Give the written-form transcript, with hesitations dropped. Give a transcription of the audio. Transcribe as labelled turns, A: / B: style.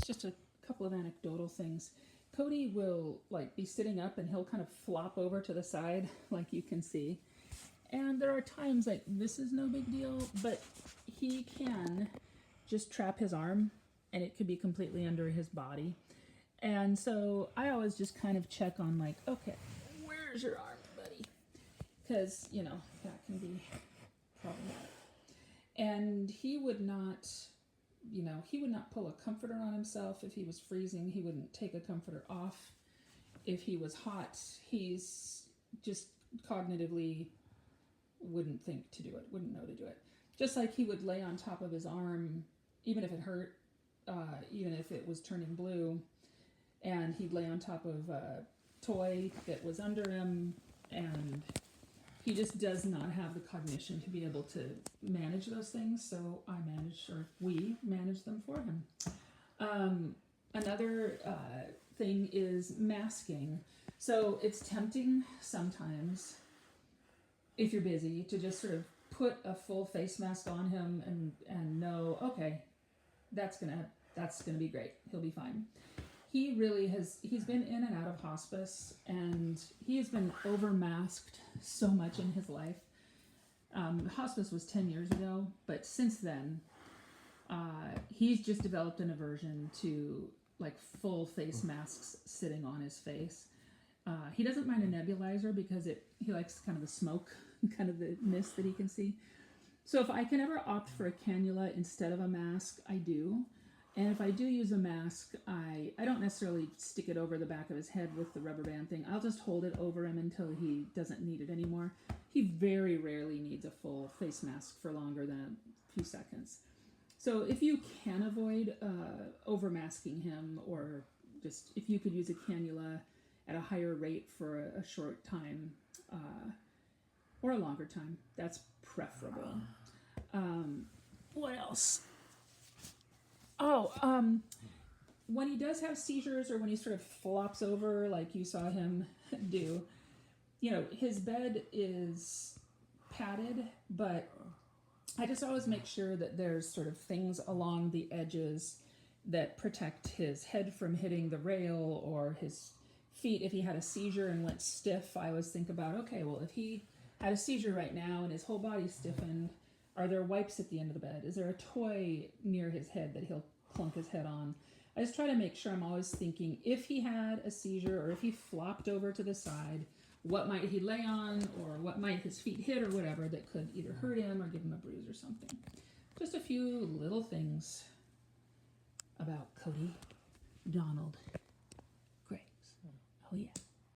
A: just a couple of anecdotal things. Cody will like be sitting up and he'll kind of flop over to the side, like you can see. And there are times like this is no big deal, but he can just trap his arm and it could be completely under his body. And so I always just kind of check on like, okay, where's your arm, buddy? Because, you know, that can be problematic. And he would not, you know, he would not pull a comforter on himself if he was freezing. He wouldn't take a comforter off if he was hot. He's just cognitively wouldn't think to do it, wouldn't know to do it. Just like he would lay on top of his arm, even if it hurt, even if it was turning blue, and he'd lay on top of a toy that was under him, and he just does not have the cognition to be able to manage those things, so we manage them for him. Another thing is masking. So it's tempting sometimes, if you're busy, to just sort of put a full face mask on him and know, okay, that's gonna be great. He'll be fine. He's been in and out of hospice, and he has been over masked so much in his life. Hospice was 10 years ago, but since then, he's just developed an aversion to like full face masks sitting on his face. He doesn't mind a nebulizer because he likes kind of the smoke, kind of the mist that he can see. So if I can ever opt for a cannula instead of a mask, I do. And if I do use a mask, I don't necessarily stick it over the back of his head with the rubber band thing. I'll just hold it over him until he doesn't need it anymore. He very rarely needs a full face mask for longer than a few seconds. So if you can avoid over masking him, or just if you could use a cannula at a higher rate for a short time or a longer time, that's preferable. What else? When he does have seizures, or when he sort of flops over like you saw him do, you know, his bed is padded, but I just always make sure that there's sort of things along the edges that protect his head from hitting the rail, or his feet. If he had a seizure and went stiff, I always think about, okay, well, if he had a seizure right now and his whole body's stiffened, are there wipes at the end of the bed? Is there a toy near his head that he'll clunk his head on? I just try to make sure I'm always thinking, if he had a seizure or if he flopped over to the side, what might he lay on, or what might his feet hit, or whatever that could either hurt him or give him a bruise or something. Just a few little things about Cody Donald.